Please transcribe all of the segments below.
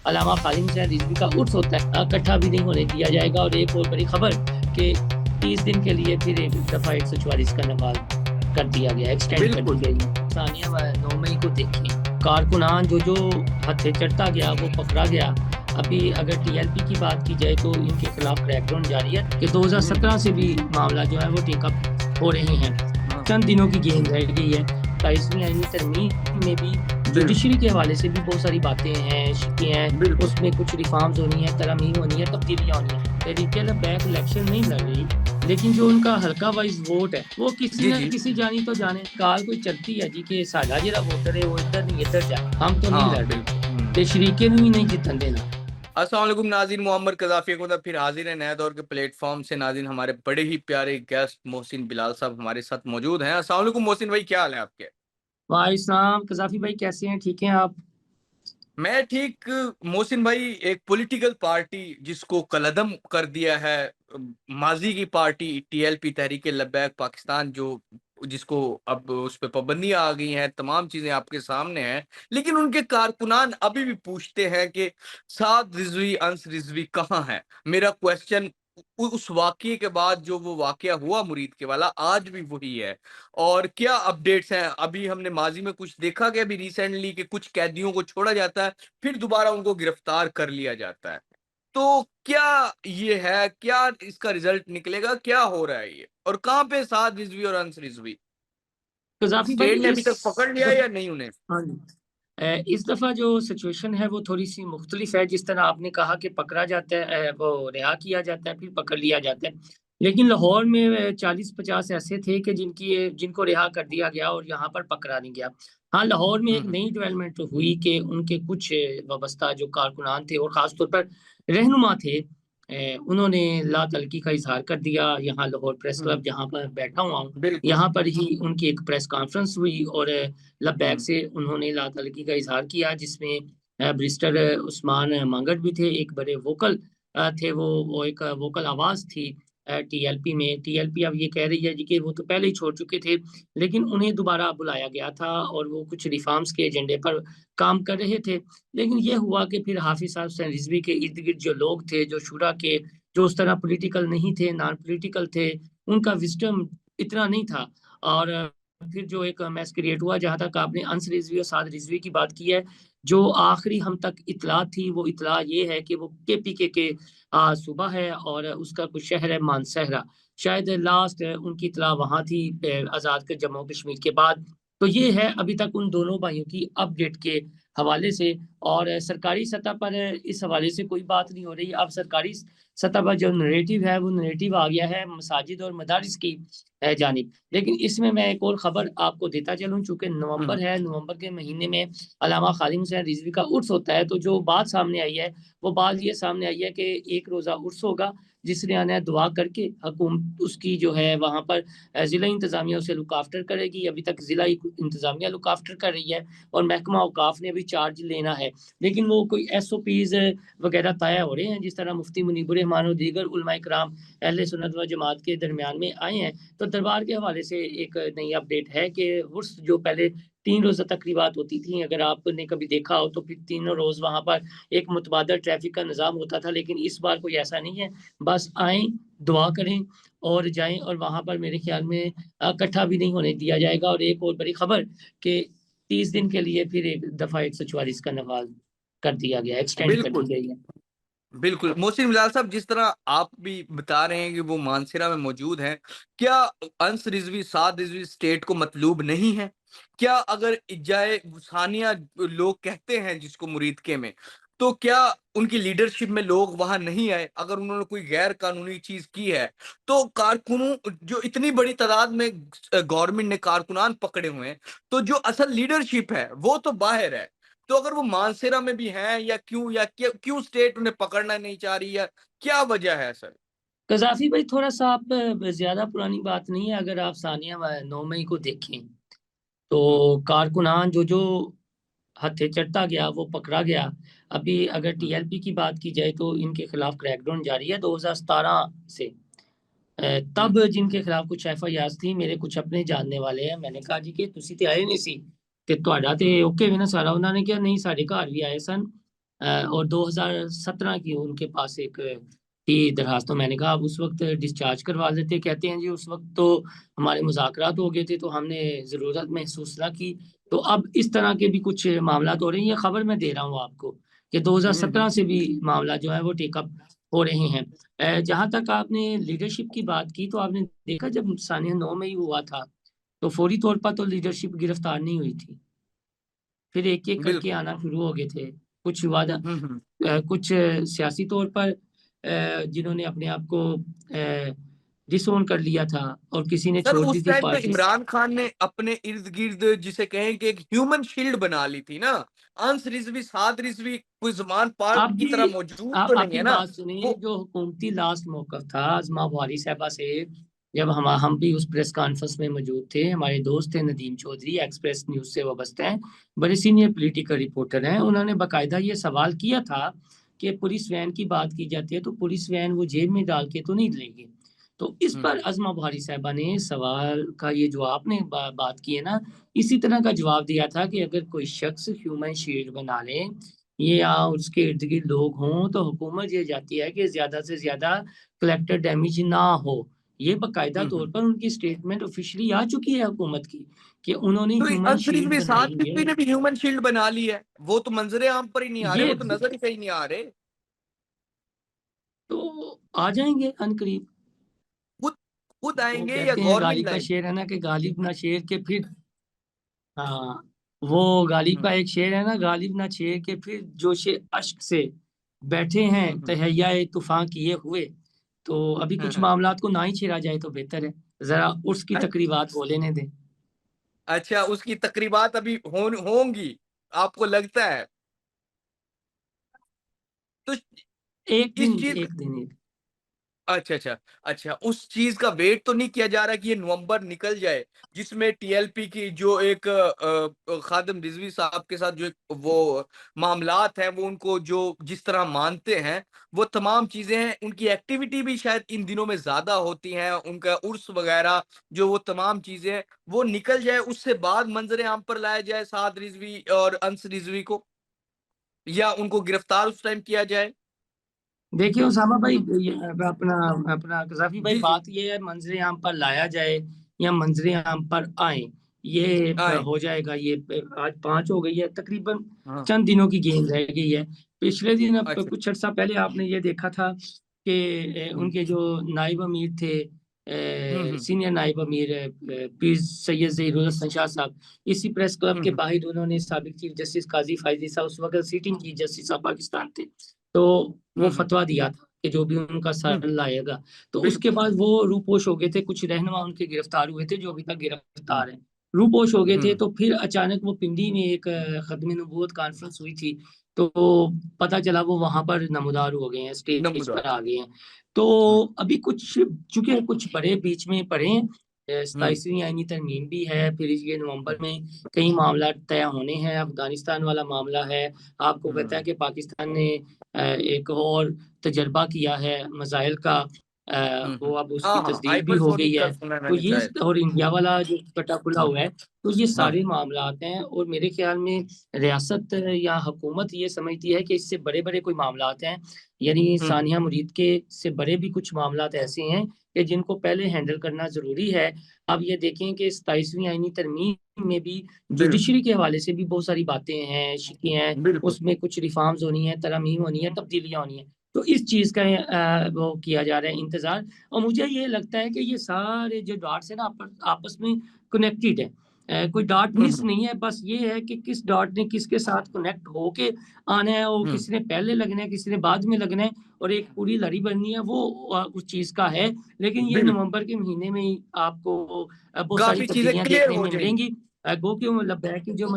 अलामा खालिद हुसैन रिजवी का उर्स होता है, इकट्ठा भी नहीं होने दिया जाएगा। और एक और बड़ी खबर कि 30 दिन के लिए फिर एक दफ़ा 144 का नफाज कर दिया गया, एक्सटेंड कर दी गई। सानिया 9 मई को देखिए, कारकुनान जो हथे चढ़ता गया वो पकड़ा गया। अभी अगर टीएलपी की बात की जाए तो इनके खिलाफ क्रैकडाउन जारी है कि 2017 से भी मामला जो है वो टेकअप हो रहे हैं। चंद दिनों की गेंद रह गई है। 22वीं आईनी तरमीम में भी जुडिशरी के हवाले से भी बहुत सारी बातें हैं, शिकें हैं, उसमें कुछ रिफॉर्म्स होनी है, तरमीम होनी है, तब्दीलियाँ होनी है। तहरीक बैक इलेक्शन नहीं लड़ रही, लेकिन जो उनका हल्का वाइज वोट है वो किसी न किसी जानी तो जाने कार कोई चलती है जी कि साडा जिहड़ा वोटर है वो इधर नहीं इधर जाए, हम तो नहीं लड़ रहे ते शरीके नूं ही नहीं जितन देना। अस्सलाम वालेकुम नाज़रीन, मोहम्मद कज़ाफ़ी को फिर हाजिर है नए दौर के प्लेटफॉर्म से। नाज़रीन, हमारे बड़े ही प्यारे गेस्ट मोहसिन बिलाल साहब हमारे साथ मौजूद हैं। अस्सलाम वालेकुम मोहसिन भाई, क्या हाल है आपके? वालेकुम कज़ाफ़ी भाई, कैसे हैं? ठीक हैं आप? मैं ठीक। मोहसिन भाई, एक पॉलिटिकल पार्टी जिसको कलअदम कर दिया है माजी की पार्टी टीएलपी तहरीक लब्बैक पाकिस्तान, जो जिसको अब उस पे पाबंदियां आ गई हैं, तमाम चीजें आपके सामने हैं, लेकिन उनके कारकुनान अभी भी पूछते हैं कि साद रिजवी अंस रिजवी कहाँ है। मेरा क्वेश्चन उस वाकये के बाद जो वो वाकया हुआ मुरीद के वाला, आज भी वही है। और क्या अपडेट्स हैं? अभी हमने माजी में कुछ देखा कि अभी रिसेंटली कि कुछ कैदियों को छोड़ा जाता है, फिर दोबारा उनको गिरफ्तार कर लिया जाता है। तो क्या ये है? क्या इसका रिजल्ट निकलेगा? क्या हो रहा है ये? और कहाँ पे साद रिजवी और अंस रिजवी? कज़ाफ़ी भाई स्टेट ने अभी इस तक पकड़ लिया या नहीं उन्हें? हाँ जी। इस दफ़ा जो सिचुएशन है वो थोड़ी-सी मुख्तलिफ है। जिस तरह आपने कहा कि पकड़ा जाता है, वो रिहा किया जाता है, फिर पकड़ लिया जाता है। लेकिन लाहौर में 40-50 ऐसे थे कि जिनको रिहा कर दिया गया और यहाँ पर पकड़ा नहीं गया। हाँ, लाहौर में हुँ, एक हुँ। नई डेवलपमेंट हुई कि उनके कुछ वाबस्ता जो कारकुनान थे और ख़ास तौर पर रहनुमा थे, उन्होंने ला तल्ख़ी का इज़हार कर दिया। यहाँ लाहौर प्रेस हुँ, क्लब जहाँ पर बैठा हुआ हूँ, बिल्कुल। यहाँ पर ही उनकी एक प्रेस कॉन्फ्रेंस हुई और लब्बैक हुँ, से उन्होंने ला तल्ख़ी का इज़हार किया, जिसमें बैरिस्टर उस्मान मांगट भी थे, एक बड़े वोकल थे वो एक वोकल आवाज़ थी टीएलपी में। टीएलपी अब ये कह रही है जी कि वो तो पहले ही छोड़ चुके थे, लेकिन उन्हें दोबारा बुलाया गया था और वो कुछ रिफ़ॉर्म्स के एजेंडे पर काम कर रहे थे। लेकिन ये हुआ कि फिर हाफ़िज़ साहब हुसैन रिज़वी के इर्द-गिर्द जो लोग थे, जो शुरा के, जो उस तरह पॉलिटिकल नहीं थे, नॉन पॉलिटिकल थे, उनका विज़डम इतना नहीं था। और फिर जो एक मैस क्रिएट हुआ, जहाँ तक आपने अंस रिज़वी और साद रिज़वी की बात की है, जो आखिरी हम तक इत्तला थी, वो इत्तला ये है कि वो केपीके के सूबा है और उसका कुछ शहर है मानसहरा। शायद लास्ट उनकी इत्तला वहाँ थी आज़ाद के जम्मू कश्मीर के बाद। तो ये है अभी तक उन दोनों भाइयों की अपडेट के हवाले से। और सरकारी सतह पर इस हवाले से कोई बात नहीं हो रही। अब सरकारी सतह पर जो नैरेटिव है, वो नैरेटिव आ गया है मसाजिद और मदारिस की जानिब। लेकिन इसमें मैं एक और ख़बर आपको देता चलूँ, चूँकि हुँ, नवंबर है, नवंबर के महीने में अल्लामा खालिद हुसैन रिज़वी का उर्स होता है, तो जो बात सामने आई है, वो बात ये सामने आई है कि एक रोज़ा उर्स होगा, जिसने आना है दुआ करके हुकूमत उसकी जो है वहाँ पर ज़िला इंतज़ामिया उसे लुक आफ्टर करेगी। अभी तक ज़िला इंतज़ामिया लुक आफ्टर कर रही है और महकमा औकाफ़ ने भी चार्ज लेना है। लेकिन वो कोई एसओपीज़ वग़ैरह तय हो रहे हैं, जिस तरह मुफ्ती मुनीबुर रहमान और दीगर उलमाए किराम अहले सुन्नत व जमात के दरमियान में आए हैं। तो दरबार के हवाले से एक नई अपडेट है कि उर्स जो पहले 3 रोज़ा तकरीबात होती थी, अगर आपने कभी देखा हो तो फिर तीनों रोज़ वहाँ पर एक मुतबादल ट्रैफ़िक का निज़ाम होता था, लेकिन इस बार कोई ऐसा नहीं है। बस आएँ, दुआ करें और जाएँ और वहाँ पर मेरे ख़्याल में इकट्ठा भी नहीं होने दिया जाएगा। और एक और बड़ी खबर कि 30 दिन के लिए फिर एक दफ़ा 144 का नफ़ाज़ कर दिया गया है, एक्सटेंड कर दी बिल्कुल। गई है। बिल्कुल, मोहसिन बिलाल साहब, जिस तरह आप भी बता रहे हैं कि वो मानसरा में मौजूद हैं, क्या अंस रिज़वी, साद रिज़वी स्टेट को मतलूब नहीं है? क्या अगर जाए सानिया लोग कहते हैं जिसको मुरीदके में, तो क्या उनकी लीडरशिप में लोग वहाँ नहीं आए? अगर उन्होंने कोई गैर कानूनी चीज़ की है, तो कारकुनों जो इतनी बड़ी तादाद में गवर्नमेंट ने कारकुनान पकड़े हुए हैं, तो जो असल लीडरशिप है, वो तो बाहर है। तो अगर वो मानसेरा में भी हैं, या क्यों स्टेट उन्हें पकड़ना नहीं चाह रही है? क्या वजह है सर? कज़ाफ़ी भाई, थोड़ा-सा आप ज़्यादा पुरानी बात नहीं है, अगर आप सानिया व 9 मई को देखें, हुँ, तो कारकुनान जो हत्थे चढ़ता गया, वो पकड़ा गया। अभी अगर हुँ, टीएलपी की बात की जाए तो इनके खिलाफ क्रैकडाउन जारी है 2017 से। हुँ, तब जिनके खिलाफ कुछ एफआईआर्स थी, मेरे कुछ अपने जानने वाले हैं, मैंने कहा जी कि तुसी ते आए नहीं सी, ते तुहाडा ते ओके वे ना सारा, उन्होंने कहा नहीं साडे घर भी आए सन और 2017 की उनके पास एक थी दरखास्त। तो मैंने कहा आप उस वक्त डिस्चार्ज करवा लेते। कहते हैं जी उस वक्त तो हमारे मुज़ाकरात हो गए थे, तो हमने ज़रूरत महसूस ना की। तो अब इस तरह के भी कुछ मामला हो रहे हैं। ये खबर मैं दे रहा हूँ आपको कि 2017 से भी मामला जो है वो टेकअप हो रहे हैं। जहां तक आपने लीडरशिप की बात की, तो आपने देखा जब सानिया 9 में ही हुआ था, तो फौरी तौर पर तो लीडरशिप गिरफ्तार नहीं हुई थी। फिर एक एक करके बिल्कुल। आना शुरू हो गए थे। कुछ वादा हम्म। कुछ सियासी तौर पर जिन्होंने अपने आप को डिसोन कर लिया था, और किसी ने सर छोड़ दी उस थी टाइम पे पार्टी। इमरान खान ने अपने इर्द गिर्द जिसे कहें कि एक ह्यूमन शील्ड बना ली थी ना। अंस रिजवी साद रिजवी कोई जमान पार्क आप की भी तरह मौजूद आप तो नहीं आपकी है ना। बात सुनिए, वो जो हुकूमती लास्ट मौकफ था आजमा बुहारी साहबा से, जब हम भी उस प्रेस कॉन्फ्रेंस में मौजूद थे। हमारे दोस्त थे नदीम चौधरी, एक्सप्रेस न्यूज से वाबस्ते हैं, बड़े सीनियर पॉलिटिकल रिपोर्टर हैं। उन्होंने बाकायदा ये सवाल किया था कि पुलिस वैन की बात की जाती है तो पुलिस वैन वो जेब में डाल के तो नहीं लेंगे। तो इस पर हम्म अजमा बुहारी साहबा ने सवाल का ये जो आपने बात की है ना, इसी तरह का जवाब दिया था कि अगर कोई शख्स ह्यूमन शील्ड बना ले, ये या उसके इर्द गिर्द लोग हों, तो हुकूमत ये चाहती है कि ज्यादा से ज्यादा कलेक्टर डैमेज ना हो। ये बाकायदा तौर हम्म। पर उनकी स्टेटमेंट ऑफिशियली आ चुकी है हुकूमत की, कि उन्होंने तो ह्यूमन अंस शील्ड रिजवी साद बनाई है। रिजवी ने भी ह्यूमन शील्ड बना ली है। वो तो मंजरे आम पर ही नहीं आ रहे, ये वो तो नजर ही कहीं नहीं आ रहे। तो आ जाएंगे अनकरीब। खुद खुद वो आएंगे या कहते हैं गवर्नमेंट गालिब का लाएगी। शेर है ना, कि गालिब ना शेर के फिर। हाँ, वो गालिब हम्म का एक शेर है ना, गालिब ना शेर के फिर जोशे अश्क से बैठे हैं हम्म। तहैया तूफान किए हुए। तो अभी हाँ, कुछ हाँ। मामलात को ना ही छेड़ा जाए तो बेहतर है। जरा उसकी तकरीबात हो लेने दें। अच्छा, उसकी तकरीबात अभी होंगी, आपको लगता है? तो एक दिन इस चीज, एक दिन एक अच्छा, अच्छा, अच्छा, उस चीज़ का वेट तो नहीं किया जा रहा कि ये नवंबर निकल जाए, जिसमें टीएलपी की जो एक खादिम रिजवी साहब के साथ जो एक वो मामलात हैं, वो उनको जो जिस तरह मानते हैं, वो तमाम चीज़ें हैं, उनकी एक्टिविटी भी शायद इन दिनों में ज़्यादा होती हैं, उनका उर्स वगैरह, जो वो तमाम चीज़ें हैं, वो निकल जाए, उससे बाद मंज़र आम पर लाया जाए साद रिजवी और अंस रिजवी को, या उनको गिरफ्तार उस टाइम किया जाए? देखिए उसामा भाई, तो ये अपना अपना कजाफी भाई, जी, जी। बात ये है मंजरे आम पर लाया जाए या मंजरे आम पर आए, ये आए। हो जाएगा। ये आज 5 हो गई है, तकरीबन हाँ। चंद दिनों की गेंद रह गई है। पिछले दिन, अब अच्छा। कुछ अर्सा पहले आपने ये देखा था कि हुँ। उनके जो नायब अमीर थे, हुँ, हुँ। सीनियर नायब अमीर पीर सैयद ज़हीरुल हसन शाह साहब, इसी प्रेस क्लब हुँ, के हुँ। बाहर उन्होंने साबिक चीफ जस्टिस काजी फायजी साहब उस वक्त sitting chief justice of Pakistan थे, तो वो हुँ, हुँ। फतवा दिया था कि जो भी उनका हुँ, सर लाएगा। तो उसके बिल्कुल। बाद वो रूपोश हो गए थे, कुछ रहनुमा उनके गिरफ्तार हुए थे जो अभी तक हुँ, गिरफ्तार हैं। रूपोश हो गए थे, हुँ। तो फिर अचानक वो पिंडी में एक खत्म नबूवत कॉन्फ्रेंस हुई थी, तो पता चला वो वहां पर नमूदार हो गए हैं, स्टेज पर नमूदार। आ गए हैं। तो हुँ, अभी कुछ चूंकि कुछ बड़े बीच में पड़े हैं, हुँ, 27वीं आईनी तरमीम भी है, फिर ये नवंबर हुँ, में कई मामला तय होने हैं। अफगानिस्तान वाला मामला है, आपको पता है हुँ, कि पाकिस्तान ने एक और तजर्बा किया है मिसाइल का, हुँ, वो हुँ। अब उसकी हाँ, हाँ, तस्दीक भी हो गई हाइपरसोनिक का है। सुना है तो मैंने ये, शायद। और इंडिया वाला जो कटा खुला हुँ, हुआ है, तो ये हाँ। सारे मामलात हैं। और मेरे ख्याल में रियासत या हुकूमत ये समझती है कि इससे बड़े बड़े कोई मामलात हैं, यानी हुँ, हुँ। सानिया मुरीद के से बड़े भी कुछ मामलात ऐसे हैं कि जिनको पहले हैंडल करना जरूरी है। अब ये देखें कि 27वीं आईनी तरमीम में भी बिल्कुल, जुडिशरी के हवाले से भी बहुत सारी बातें हैं, शिकें हैं, बिल्कुल। उसमें कुछ रिफॉर्म्स होनी है, तरमीम होनी है, तब्दीलियां होनी है। तो इस चीज का वो किया जा रहा है इंतजार। और मुझे ये लगता है कि ये सारे जो डॉट्स है ना, आपस में कनेक्टेड है। कोई डॉट हुँ, मिस हुँ, नहीं है, बस ये है कि किस डॉट ने किसके साथ कनेक्ट होके आना है, और हुँ, किसी ने पहले लगना है, किसी ने बाद में लगना है, और एक पूरी लड़ी बननी है, वो उस चीज का है। लेकिन ये बिल्कुल। नवंबर के महीने में ही आपको बहुत सारी काफ़ी चीज़ें तब्दीलियां क्लियर देखने हो में जाएँगी। मिलेंगी। गो कि मतलब है कि जो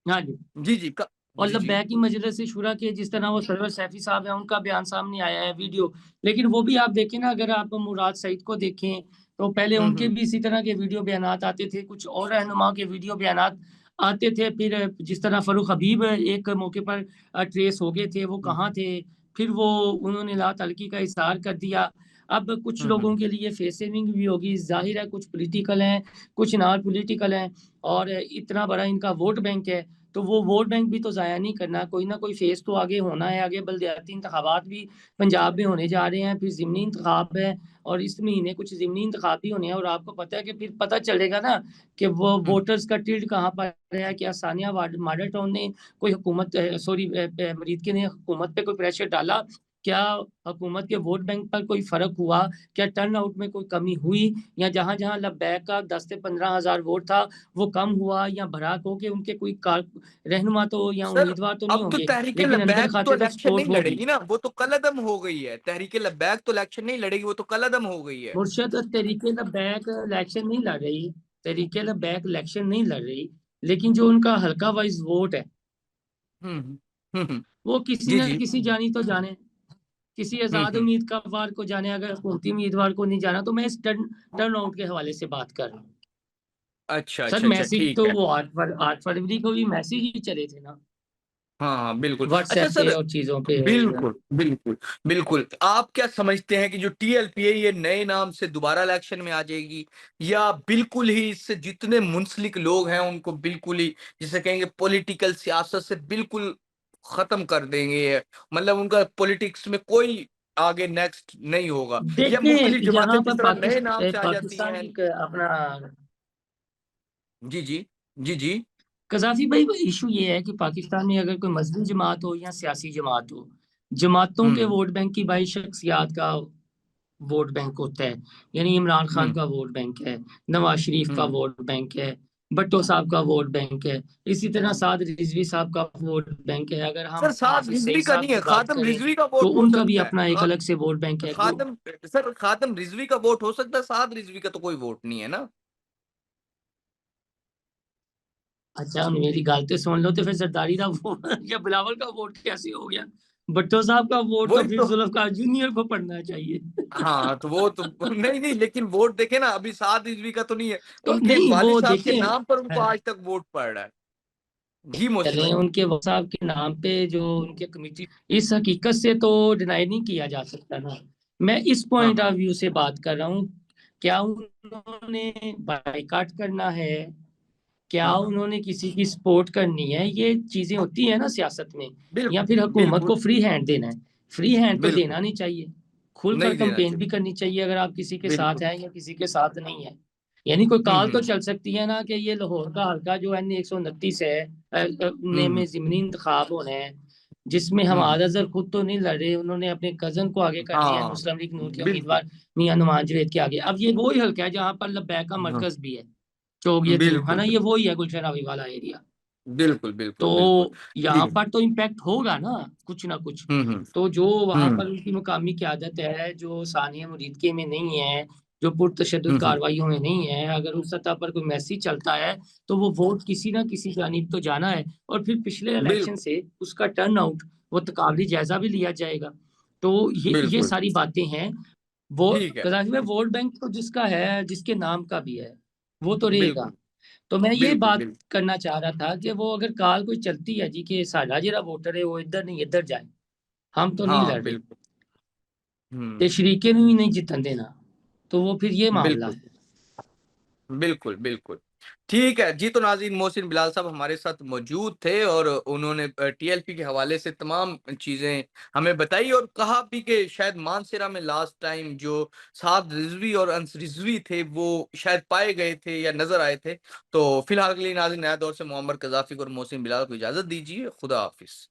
हाँ जी। जी, जी, और जी, जी। लब्बैकी मजलिस शुरा के जिस तरह वो सरवर सैफी साहब हैं, उनका बयान सामने आया है वीडियो। लेकिन वो भी आप देखें ना, अगर आप मुराद सईद को देखें, तो पहले हुँ, उनके हुँ, भी इसी तरह के वीडियो बयानात आते थे, कुछ और रहनुमा के वीडियो बयानात आते थे। फिर जिस तरह फरूख हबीब एक मौके पर ट्रेस हो गए थे, वो हुँ, कहाँ थे, फिर वो उन्होंने ला तलकी का इज़हार कर दिया। अब कुछ हुँ, लोगों हुँ, के लिए फेस सेविंग भी होगी, ज़ाहिर है कुछ पॉलिटिकल हैं, कुछ नॉन पॉलिटिकल हैं, और इतना बड़ा इनका वोट बैंक है। तो वो वोट बैंक भी तो ज़ाया नहीं करना, कोई ना कोई फेज़ तो आगे होना है, आगे बलदियाती इंतखाबात भी पंजाब में होने जा रहे हैं, फिर ज़िमनी इंतखाब है और इस महीने कुछ ज़िमनी इंतखाब भी होने हैं और आपको पता है कि फिर पता चलेगा ना कि वो हुँ। वोटर्स का टिल्ट कहाँ पर है, क्या सानिया मॉडल टाउन ने कोई हुकूमत मरीद ने हुकूमत पे कोई प्रेशर डाला? क्या हुकूमत के वोट बैंक पर कोई फ़र्क हुआ? क्या टर्न आउट में कोई कमी हुई? या जहाँ-जहाँ लब्बैक का 10 से 15,000 वोट था, वो कम हुआ या भड़ाक हो के उनके कोई रहनुमा तो या सर, उम्मीदवार तो नहीं अब तो होंगे, लेकिन अंदर तहरीक-ए-लब्बैक तो खाते तो इलेक्शन सपोर्ट नहीं होगी। लड़ेगी ना, वो तो कल-अदम हो गई है। तहरीक-ए-लब्बैक तो इलेक्शन नहीं लड़ेगी, वो तो कल-अदम हो गई है। मुर्शद तहरीक-ए-लब्बैक इलेक्शन नहीं लड़ रही, तहरीक-ए-लब्बैक इलेक्शन नहीं लड़ रही, लेकिन जो उनका हल्का वाइज़ वोट है, हुँ, हुँ। हुँ, हुँ। वो किसी जी, न जी। किसी जानी तो जाने, किसी हुँ, आज़ाद हुँ। उम्मीदवार को जाने, अगर हुकूमती उम्मीदवार को नहीं जाना, तो मैं इस टर्न आउट के हवाले से बात कर रहा हूँ। अच्छा, सर अच्छा, अच्छा, मैसेज ठीक तो है। वो 8 फरवरी को भी मैसेज ही चले थे ना, हाँ, हाँ, बिल्कुल। अच्छा व्हाट्सएप पे सर, और चीज़ों पे। बिल्कुल, बिल्कुल, बिल्कुल। आप क्या समझते हैं कि जो टीएलपी है ये नए नाम से दोबारा इलेक्शन में आ जाएगी? या बिल्कुल ही इससे जितने मुंसलिक लोग हैं उनको बिल्कुल ही जिसे कहेंगे पॉलिटिकल सियासत से बिल्कुल खत्म कर देंगे ये? मतलब उनका पॉलिटिक्स में कोई आगे नेक्स्ट नहीं होगा या देखें, मुख्तलिफ जमातें यहाँ जिस पर तरह नए नाम से आ जाती पाकिस्तान हैं। की अपना जी, जी। जी, जी। कज़ाफ़ी भाई इशू ये है कि पाकिस्तान में अगर कोई मज़हबी जमात हो या सियासी जमात हो, जमातों के हुँ, वोट बैंक की भाई शख्सियात का वोट बैंक होता है। यानी इमरान खान हुँ, का वोट बैंक है, नवाज़ शरीफ का हुँ। वोट बैंक है, भुट्टो साहब का वोट बैंक है, इसी तरह साद रिज़वी साहब का वोट बैंक है। अगर हम सर साद हाफ़िज़ रिज़वी सईद का साहब नहीं है, की बात खातम करें, रिज़वी का तो वोट हो उनका भी सकता है। अपना एक अलग से वोट बैंक है। वो खातम सर खातम रिज़वी का वोट हो सकता है, साद रिज़वी का तो कोई वोट नहीं है ना? अच्छा, मेरी गल तो सुन लो, तो फिर ज़रदारी दा वोट या बिलावल का वोट कैसे हो गया? भुट्टो साहब का वोट तो वही फिर तो। ज़ुल्फ़िकार जूनियर को पड़ना चाहिए। हाँ, तो वो तो नहीं, नहीं लेकिन वोट देखें ना अभी साद रिज़वी का तो नहीं है। तो उनके नहीं, वालिद वो साहब के देखें नाम पर उनको अ, आज तक वोट पड़ रहा है। जी, मोहसिन चलें भाई। उनके वो साहब के नाम पे जो उनके कमिटी, इस हकीकत से तो डिनाई नहीं किया जा सकता ना। मैं इस हाँ, पॉइंट हाँ। ऑफ व्यू से बात कर रहा हूँ, क्या उन्होंने बायकॉट करना है? क्या हाँ, हाँ। उन्होंने किसी की सपोर्ट करनी है? ये चीज़ें होती हैं ना सियासत में, या बिल्कुल, फिर हुकूमत को बिल्कुल, फ्री हैंड देना है? फ्री हैंड तो बिल्कुल। देना नहीं चाहिए। खुलकर नहीं देना कैंपेन भी चाहिए। करनी चाहिए अगर आप किसी के साथ बिल्कुल। हैं या किसी के साथ नहीं है। यानी कोई हुँ, कॉल तो हुँ। चल सकती है ना कि ये लाहौर का हल्का जो है 129 है, हुँ, ने में हुँ। ज़िमनी इंतखाब होने हैं, जिसमें हुँ, हुँ। हमाद अज़हर खुद तो नहीं लड़ रहे, उन्होंने अपने कज़न को आगे कर दिया है हाँ, मुस्लिम लीग नून के बिल्कुल। उम्मीदवार मियां नुमान जावेद के आगे। अब ये वही हल्का है जहाँ पर लब्बैक का हाँ, मरकज़ भी है, चौगिया तीन, है बिल्कुल, ना? ये बिल्कुल। वही है गुलशन अभी वाला एरिया। बिल्कुल, बिल्कुल, बिल्कुल। तो यहाँ ठीक। पर तो इम्पैक्ट होगा ना, कुछ ना कुछ। हुँ, हुँ। तो जो वहाँ हुँ, पर उनकी मुकामी क़यादत है, जो सानिया मुरीदके में नहीं है, जो पुरतशद्दुद हुँ, हुँ। कार्रवाइयों में नहीं है, अगर उस सतह पर कोई मैसेज चलता है, तो वो वोट किसी न किसी जानिब तो जाना है और फिर पिछले इलेक्शन बिल्कुल, से उसका टर्न आउट, वो तकाबली जायज़ा भी लिया जाएगा। तो ये बिल्कुल। सारी बातें हैं। वो ठीक है। कज़ाख़ी में वोट बैंक तो जिसका है, जिसके नाम का भी है, वो तो रहेगा। बिल्कुल, तो मैं ये बिल्कुल, बात बिल्कुल। करना चाह रहा था कि वो अगर कॉल कोई चलती है जी कि साडा जेह्ड़ा वोटर है वो इधर नहीं इधर जाए, हम तो नहीं हाँ, लड़ रहे, बिल्कुल। ते हुँ, शरीके नूं भी नहीं जितन देना, तो वो फिर ये मामला बिल्कुल, है। बिल्कुल, बिल्कुल। ठीक है, जी तो नाज़रीन मोहसिन बिलाल साहब हमारे साथ मौजूद थे और उन्होंने टीएलपी के हवाले से तमाम चीज़ें हमें बताई और कहा भी कि शायद मानसेरा में लास्ट टाइम जो साद रिज़वी और अंस रिज़वी थे, वो शायद पाए गए थे या नज़र आए थे। तो फिलहाल के लिए नाज़रीन नया दौर से मोहम्मद कज़ाफ़ी को और मोहसिन बिलाल को इजाज़त दीजिए। खुदा हाफ़िज़।